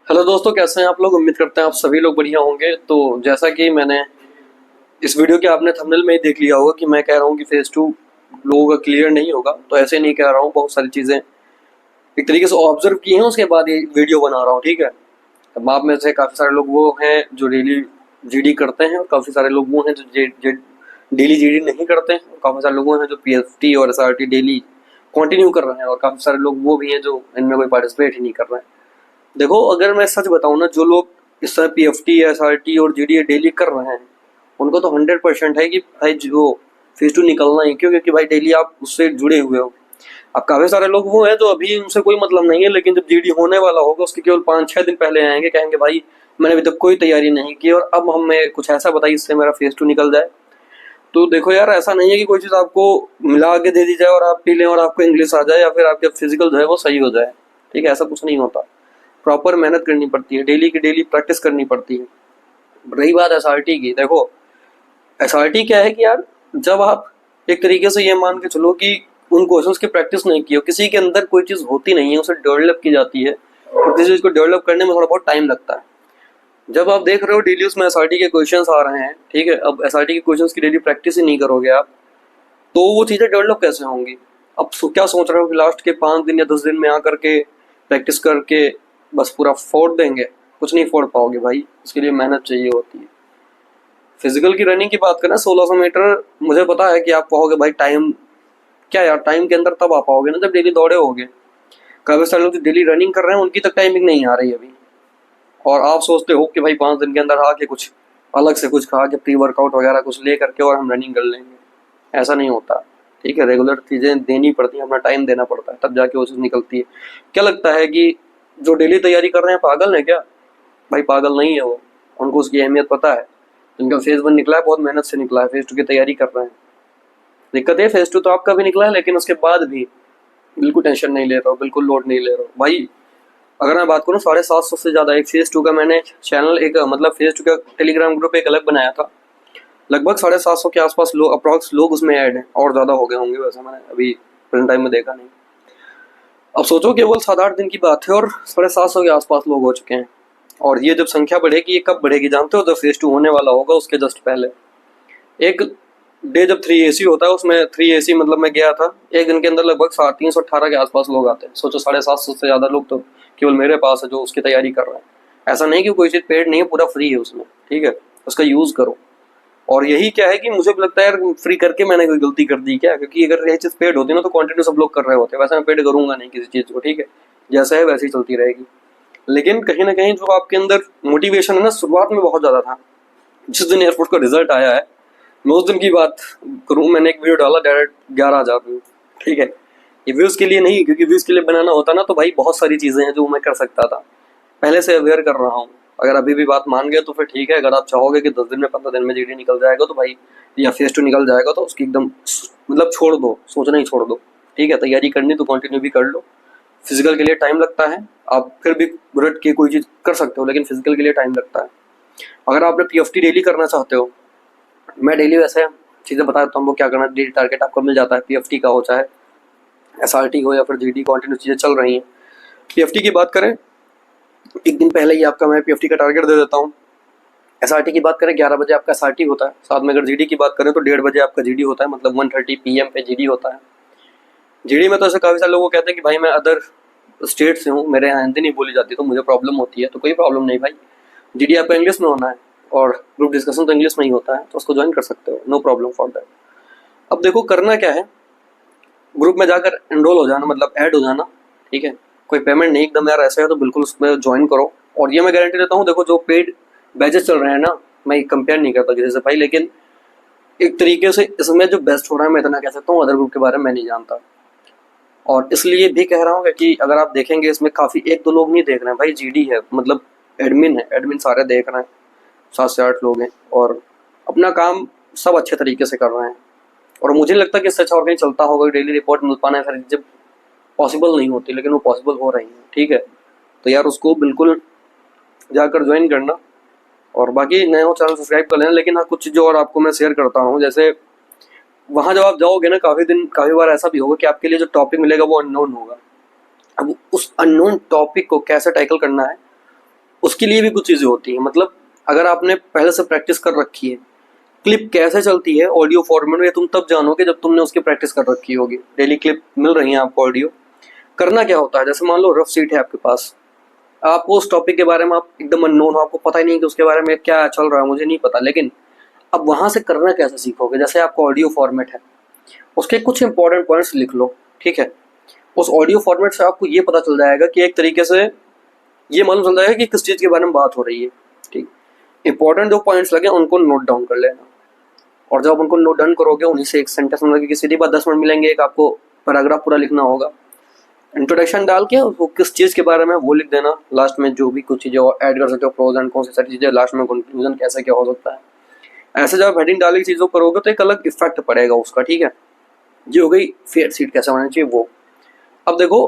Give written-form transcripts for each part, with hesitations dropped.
Hello दोस्तों, कैसे हैं आप लोग। उम्मीद करते हैं आप सभी लोग बढ़िया होंगे। तो जैसा कि मैंने इस वीडियो के आपने थंबनेल में ही देख लिया होगा कि मैं कह रहा हूँ कि फेज टू लोगों का क्लियर नहीं होगा, तो ऐसे नहीं कह रहा हूँ। बहुत सारी चीज़ें एक तरीके से ऑब्जर्व की हैं, उसके बाद ये वीडियो बना रहा हूँ। ठीक है। अब आप में से काफ़ी सारे लोग वो हैं जो डेली जीडी करते हैं, और काफ़ी सारे लोग वो हैं जो डेली जीडी नहीं करते हैं, और काफ़ी सारे लोग वो हैं जो पीएफटी और एसआरटी डेली कंटिन्यू कर रहे हैं, और काफ़ी सारे लोग वो भी हैं जो इनमें कोई पार्टिसिपेट ही नहीं कर रहे हैं। देखो, अगर मैं सच बताऊं ना, जो लोग इस तरह पीएफटी एसआरटी और जीडीए डेली कर रहे हैं, उनको तो 100% है कि भाई जो फेज टू निकलना ही क्यों, क्योंकि भाई डेली आप उससे जुड़े हुए हो। अब काफी सारे लोग वो हैं जो अभी उनसे कोई मतलब नहीं है, लेकिन जब जीडी होने वाला होगा उसके केवल 5-6 दिन पहले आएंगे, कहेंगे भाई मैंने अभी तक कोई तैयारी नहीं की और अब हमें कुछ ऐसा बताइए इससे मेरा फेज टू निकल जाए। तो देखो यार, ऐसा नहीं है कि कोई चीज आपको मिला के दे दी जाए और आप पी लें और आपको इंग्लिश आ जाए या फिर आपके फिजिकल जो है वो सही हो जाए। ठीक है, ऐसा कुछ नहीं होता। प्रॉपर मेहनत करनी पड़ती है, डेली की डेली प्रैक्टिस करनी पड़ती है। रही बात एसआरटी की, देखो एसआरटी क्या है कि यार, जब आप एक तरीके से ये मान के चलो कि उन क्वेश्चंस की प्रैक्टिस नहीं की हो, किसी के अंदर कोई चीज़ होती नहीं है, उसे डेवलप की जाती है, और किसी चीज़ को डेवलप करने में थोड़ा बहुत टाइम लगता है। जब आप देख रहे हो डेली उसमें एसआरटी के क्वेश्चंस आ रहे हैं, ठीक है, अब एसआरटी के क्वेश्चंस की डेली प्रैक्टिस ही नहीं करोगे आप, तो वो चीज़ें डेवलप कैसे होंगी। अब क्या सोच रहे हो कि लास्ट के 5 दिन या 10 दिन में आकर के प्रैक्टिस करके बस पूरा फोड़ देंगे। कुछ नहीं फोड़ पाओगे भाई, उसके लिए मेहनत चाहिए होती है। फिजिकल की रनिंग की बात करें, 1600 मीटर, मुझे पता है कि आप कहोगे भाई टाइम क्या यार, टाइम के अंदर तब आ पाओगे ना जब डेली दौड़े होगे। काफी सारे लोग जो डेली रनिंग कर रहे हैं उनकी तक टाइमिंग नहीं आ रही अभी, और आप सोचते हो कि भाई 5 दिन के अंदर आके कुछ अलग से कुछ खा के प्री वर्कआउट वगैरह कुछ ले करके और हम रनिंग कर लेंगे। ऐसा नहीं होता। ठीक है, रेगुलर चीज़ें देनी पड़ती हैं, अपना टाइम देना पड़ता है, तब जाके वो चीज़ निकलती है। क्या लगता है कि जो डेली तैयारी कर रहे हैं पागल है क्या? भाई पागल नहीं है वो, उनको उसकी अहमियत पता है। जिनका फेज 1 निकला है बहुत मेहनत से निकला है, फेज 2 की तैयारी कर रहे हैं। दिक्कत है फेज 2 तो आपका भी निकला है, लेकिन उसके बाद भी बिल्कुल टेंशन नहीं ले रहा हूँ, बिल्कुल लोड नहीं ले रहा हूँ भाई। अगर मैं बात करूँ, 750 से ज़्यादा एक फेज 2 का मैंने चैनल, एक मतलब फेज 2 का टेलीग्राम ग्रुप एक अलग बनाया था। लगभग 750 के आसपास लोग, अप्रॉक्स लोग उसमें ऐड हैं, और ज़्यादा हो गए होंगे वैसे, मैंने अभी प्रेजेंट टाइम में देखा नहीं। अब सोचो केवल 7-8 दिन की बात है और 750 के आसपास लोग हो चुके हैं। और ये जब संख्या बढ़ेगी, ये कब बढ़ेगी जानते हो? जब फेज 2 होने वाला होगा उसके जस्ट पहले एक डे, जब 3AC होता है, उसमें 3AC मतलब मैं गया था, एक दिन के अंदर लगभग 318 के आसपास लोग आते हैं। सोचो 750 से ज़्यादा लोग तो केवल मेरे पास है जो उसकी तैयारी कर रहे हैं। ऐसा नहीं कि कोई चीज़ पेड नहीं है, पूरा फ्री है उसमें। ठीक है, उसका यूज़ करो। और यही क्या है कि मुझे भी लगता है यार, फ्री करके मैंने कोई गलती कर दी क्या? क्योंकि अगर ये चीज़ पेड होती ना तो कंटिन्यू सब लोग कर रहे होते। वैसे मैं पेड करूंगा नहीं किसी चीज़ को। ठीक है, जैसा है वैसे ही चलती रहेगी। लेकिन कहीं ना कहीं जो आपके अंदर मोटिवेशन है ना, शुरुआत में बहुत ज़्यादा था। जिस दिन एयरपोर्ट का रिजल्ट आया है, मैं उस दिन की बात करूँ, मैंने एक वीडियो डाला डायरेक्ट 11,000 व्यू। ठीक है, ये व्यूज़ के लिए नहीं, क्योंकि व्यूज़ के लिए बनाना होता ना तो भाई बहुत सारी चीज़ें हैं जो मैं कर सकता था, पहले से अवेयर कर रहा हूँ। अगर अभी भी बात मान गए तो फिर ठीक है। अगर आप चाहोगे कि 10 दिन में 15 दिन में जीडी निकल जाएगा तो भाई, या फेज 2 निकल जाएगा, तो उसकी एकदम मतलब छोड़ दो, सोचना ही छोड़ दो। ठीक है, तैयारी करनी तो कंटिन्यू भी कर लो। फिजिकल के लिए टाइम लगता है, आप फिर भी रट के कोई चीज़ कर सकते हो, लेकिन फिजिकल के लिए टाइम लगता है। अगर आपने पीएफटी डेली करना चाहते हो, मैं डेली वैसे चीज़ें बता देता हूँ वो क्या करना। डेली टारगेट आपको मिल जाता है, पीएफटी का हो चाहे एसआरटी हो या फिर जीडी, कंटिन्यू चीज़ें चल रही हैं। पीएफटी की बात करें, एक दिन पहले ही आपका मैं पीएफटी का टारगेट दे देता हूँ। एसआरटी की बात करें, 11 बजे आपका एसआरटी होता है। साथ में अगर जीडी की बात करें तो 1:30 बजे आपका जीडी होता है, मतलब 1:30 PM पे जीडी होता है। जीडी में तो ऐसे काफ़ी सारे लोग कहते हैं कि भाई मैं अदर स्टेट से हूँ, मेरे यहाँ हिंदी नहीं बोली जाती तो मुझे प्रॉब्लम होती है। तो कोई प्रॉब्लम नहीं भाई, जीडी आपका इंग्लिश में होना है, और ग्रुप डिस्कशन तो इंग्लिश में ही होता है, तो उसको ज्वाइन कर सकते हो, नो प्रॉब्लम फॉर दैट। अब देखो करना क्या है, ग्रुप में जाकर एनरोल हो जाना, मतलब ऐड हो जाना। ठीक है, कोई पेमेंट नहीं, एकदम यार ऐसा है तो बिल्कुल उसमें ज्वाइन करो। और ये मैं गारंटी देता हूँ, देखो जो पेड बैचेस चल रहे हैं ना, मैं कंपेयर नहीं करता किसी से भाई, लेकिन एक तरीके से इसमें जो बेस्ट हो रहा है मैं इतना कह सकता हूँ, अदर ग्रुप के बारे में मैं नहीं जानता। और इसलिए भी कह रहा हूँ कि अगर आप देखेंगे इसमें काफ़ी, 1-2 लोग नहीं देख रहे हैं भाई, जीडी है मतलब एडमिन है, एडमिन सारे देख रहे हैं। 7 से 8 लोग हैं और अपना काम सब अच्छे तरीके से कर रहे हैं। और मुझे नहीं लगता कि इससे अच्छा और कहीं चलता होगा। डेली रिपोर्ट मिल पाना है जब पॉसिबल नहीं होती, लेकिन वो पॉसिबल हो रही है। ठीक है, तो यार उसको बिल्कुल जाकर ज्वाइन करना। और बाकी नए हो चैनल सब्सक्राइब कर लेना। लेकिन हाँ, कुछ चीज़ें और आपको मैं शेयर करता हूँ, जैसे वहाँ जब आप जाओगे ना, काफ़ी बार ऐसा भी होगा कि आपके लिए जो टॉपिक मिलेगा वो अननोन होगा। अब उस अननोन टॉपिक को कैसे टैकल करना है उसके लिए भी कुछ चीज़ें होती हैं। मतलब अगर आपने पहले से प्रैक्टिस कर रखी है, क्लिप कैसे चलती है ऑडियो फॉर्मेट में, तुम तब जानोगे जब तुमने उसकी प्रैक्टिस कर रखी होगी। डेली क्लिप मिल रही है आपको ऑडियो। करना क्या होता है, जैसे मान लो रफ सीट है आपके पास, आपको उस टॉपिक के बारे में आप एकदम अननोन हो, आपको पता ही नहीं कि उसके बारे में क्या चल रहा है, मुझे नहीं पता, लेकिन अब वहां से करना कैसे सीखोगे। जैसे आपको ऑडियो फॉर्मेट है, उसके कुछ इंपॉर्टेंट पॉइंट्स लिख लो, ठीक है। उस ऑडियो फॉर्मेट से आपको ये पता चल जाएगा कि एक तरीके से ये मालूम चल जाएगा कि किस चीज़ के बारे में बात हो रही है, ठीक। इंपॉर्टेंट जो पॉइंट्स लगे उनको नोट डाउन कर लेना, और जब उनको नोट डाउन करोगे उन्हीं से एक सेंटेंस में लगे, सीधी बात 10 मिनट मिलेंगे, एक आपको पैराग्राफ पूरा लिखना होगा। इंट्रोडक्शन डाल के वो किस चीज़ के बारे में वो लिख देना, लास्ट में जो भी कुछ चीज़ें ऐड कर सकते हो, प्रोज एंड कौन सी सारी चीज़ें, लास्ट में कंक्लूजन कैसे क्या हो सकता है। ऐसे जब हेडिंग डाली चीज़ों करोगे तो एक अलग इफेक्ट पड़ेगा उसका, ठीक है। ये हो गई फेयर सीट कैसे बनानी चाहिए वो। अब देखो,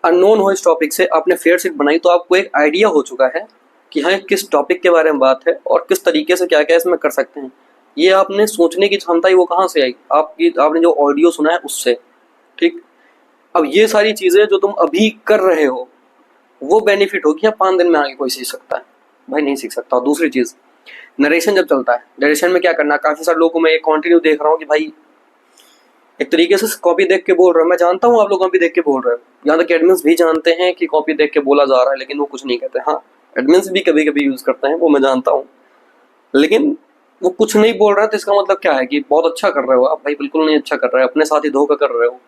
अननोन हो इस टॉपिक से, आपने फेयर सीट बनाई तो आपको एक आइडिया हो चुका है कि हाँ किस टॉपिक के बारे में बात है और किस तरीके से क्या क्या इसमें कर सकते हैं। ये आपने सोचने की क्षमता ही वो कहाँ से आई, आपने जो ऑडियो सुना है उससे, ठीक। अब ये सारी चीज़ें जो तुम अभी कर रहे हो वो बेनिफिट होगी, या 5 दिन में आगे कोई सीख सकता है, भाई नहीं सीख सकता। और दूसरी चीज़, नरेशन जब चलता है, नरेशन में क्या करना, काफ़ी सारे लोगों को मैं ये कॉन्टिन्यू देख रहा हूँ कि भाई एक तरीके से कॉपी देख के बोल रहे हो। मैं जानता हूँ आप लोग कॉपी देख के बोल रहे हो, यहाँ तक एडमिन्स भी जानते हैं कि कॉपी देख के बोला जा रहा है, लेकिन वो कुछ नहीं कहते। हाँ, एडमिन्स भी कभी कभी यूज़ करते हैं, वो मैं जानता हूँ, लेकिन वो कुछ नहीं बोल रहा है तो इसका मतलब क्या है कि बहुत अच्छा कर रहे हो आप। भाई बिल्कुल नहीं अच्छा कर रहे हो, अपने साथ ही धोखा कर रहे हो।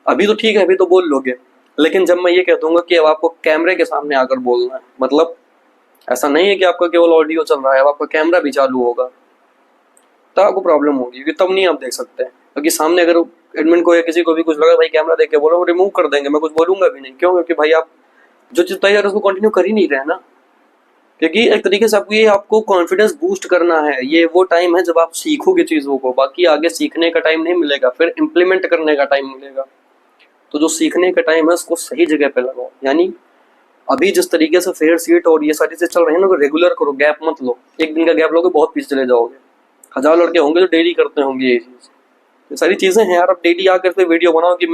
अभी तो ठीक है, अभी तो बोल लोगे, लेकिन जब मैं ये कह दूंगा कि अब आपको कैमरे के सामने आकर बोलना है, मतलब ऐसा नहीं है कि आपका केवल ऑडियो चल रहा है, अब आपका कैमरा भी चालू होगा, तब आपको प्रॉब्लम होगी, क्योंकि तब नहीं आप देख सकते। क्योंकि सामने अगर एडमिन को या किसी को भी कुछ लगा भाई कैमरा देख के बोलो, वो रिमूव कर देंगे, मैं कुछ बोलूंगा भी नहीं। क्यों? क्योंकि भाई आप जो चीज़ तैयार है उसको कंटिन्यू कर ही नहीं रहे ना। क्योंकि एक तरीके से आपको कॉन्फिडेंस बूस्ट करना है, ये वो टाइम है जब आप सीखोगे चीज़ों को, बाकी आगे सीखने का टाइम नहीं मिलेगा, फिर इम्प्लीमेंट करने का टाइम मिलेगा। तो जो सीखने का टाइम है उसको सही जगह पे लगाओ। यानी अभी जिस तरीके से फेयर सीट और ये सारी चीज़ चल रही है ना, रेगुलर करो, गैप मत लो। एक दिन का गैप लोगे बहुत पीछे चले जाओगे। 1000 लड़के होंगे जो डेली करते होंगे ये चीज़, ये सारी चीज़ें हैं यार। अब डेली आकर के वीडियो बनाओ, कि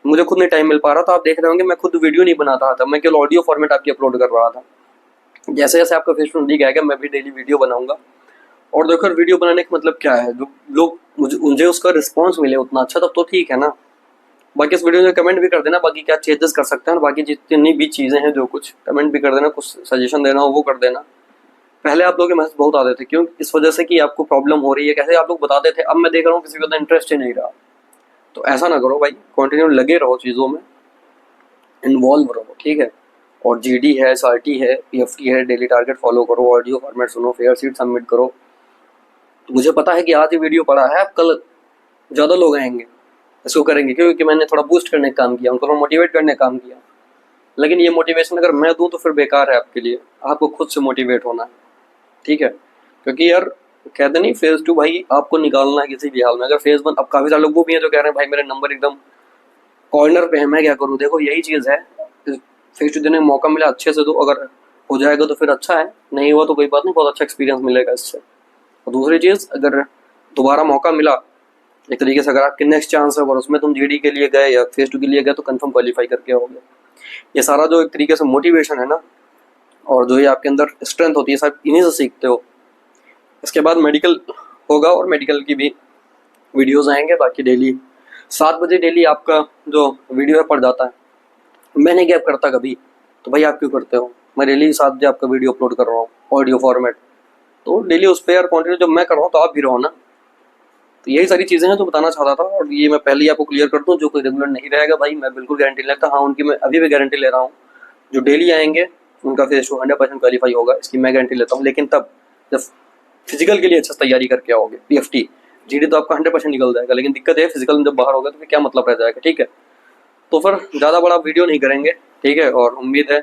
मुझे खुद नहीं टाइम मिल पा रहा था, आप देख रहे होंगे मैं खुद वीडियो नहीं बनाता था, मैं केवल ऑडियो फॉर्मेट आपकी अपलोड कर रहा था। जैसे जैसे आपका फेस नज़दीक आएगा मैं भी डेली वीडियो बनाऊंगा। और देखो वीडियो बनाने का मतलब क्या है, जो लोग मुझे उसका रिस्पॉन्स मिले उतना अच्छा, तब तो ठीक है ना। बाकी इस वीडियो में कमेंट भी कर देना, बाकी क्या चेंजेस कर सकते हैं, बाकी जितनी भी चीज़ें हैं जो कुछ कमेंट भी कर देना, कुछ सजेशन देना हो वो कर देना। पहले आप लोग के मैसेज बहुत आते थे, क्यों? इस वजह से कि आपको प्रॉब्लम हो रही है, कैसे आप लोग बताते थे। अब मैं देख रहा हूँ किसी को इंटरेस्ट ही नहीं रहा। तो ऐसा ना करो भाई, कंटिन्यू लगे रहो चीज़ों में, इन्वॉल्व रहो, ठीक है। और जीडी है, एसआरटी है, पीएफटी है, डेली टारगेट फॉलो करो, ऑडियो फॉर्मेट सुनो, फेयर सीट सबमिट करो। तो मुझे पता है कि आज ये वीडियो पड़ा है, अब कल ज़्यादा लोग आएंगे इसको करेंगे, क्योंकि मैंने थोड़ा बूस्ट करने का काम किया, उनको थोड़ा मोटिवेट करने का काम किया। लेकिन ये मोटिवेशन अगर मैं दूं तो फिर बेकार है आपके लिए, आपको खुद से मोटिवेट होना है, ठीक है। क्योंकि यार कहते नहीं फेज 2 भाई आपको निकालना है किसी भी हाल में। अगर फेज 1, अब काफ़ी सारे लोग वो भी हैं जो कह रहे हैं भाई मेरे नंबर एकदम कॉर्नर पे है, मैं क्या करूँ। देखो यही चीज़ है, फेज 2 देने का मौका मिला अच्छे से दो, अगर हो जाएगा तो फिर अच्छा है, नहीं हुआ तो कोई बात नहीं, बहुत अच्छा एक्सपीरियंस मिलेगा इससे। और दूसरी चीज़, अगर दोबारा मौका मिला एक तरीके से, अगर आपके नेक्स्ट चांस है और उसमें तुम जीडी के लिए गए या फेज 2 के लिए गए, तो कंफर्म क्वालिफाई करके आओगे। ये सारा जो एक तरीके से मोटिवेशन है ना, और जो ये आपके अंदर स्ट्रेंथ होती है, सब इन्हीं से सीखते हो। इसके बाद मेडिकल होगा और मेडिकल की भी वीडियोस आएंगे। बाकी डेली 7 बजे डेली आपका जो वीडियो है पड़ जाता है, मैं नहीं गैप करता कभी। तो भाई आप क्यों करते हो? मैं डेली 7 बजे आपका वीडियो अपलोड कर रहा हूँ, ऑडियो फॉर्मेट, तो डेली उस पर यार कॉन्टिन्यू जब मैं कर रहा हूँ तो आप भी रहो ना। तो यही सारी चीज़ें हैं जो बताना चाहता था, और ये मैं पहले ही आपको क्लियर कर दूँ, जो कोई रेगुलर नहीं रहेगा भाई मैं बिल्कुल गारंटी नहीं लेता। हाँ, उनकी मैं अभी भी गारंटी ले रहा हूँ, जो डेली आएंगे उनका फेस 2 100% क्वालिफाई होगा, इसकी मैं गारंटी लेता हूँ। लेकिन तब जब फिजिकल के लिए अच्छे से तैयारी करके आओगे, पीएफटी जीडी तो आपका 100% निकल जाएगा, लेकिन दिक्कत है फिजिकल में जब बाहर होगा तो फिर क्या मतलब रह जाएगा, ठीक है। तो फिर ज़्यादा बड़ा वीडियो नहीं करेंगे, ठीक है। और उम्मीद है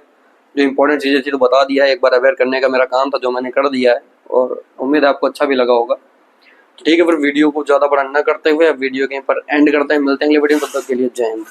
जो इंपॉर्टेंट चीज़ें थी तो बता दिया है, एक बार अवेयर करने का मेरा काम था जो मैंने कर दिया है, और उम्मीद है आपको अच्छा भी लगा होगा। तो ठीक है, फिर वीडियो को ज़्यादा बड़ा न करते हुए वीडियो कहीं पर एंड करते हैं, मिलते हैं अगले वीडियो में, तब तक के लिए जय हिंद।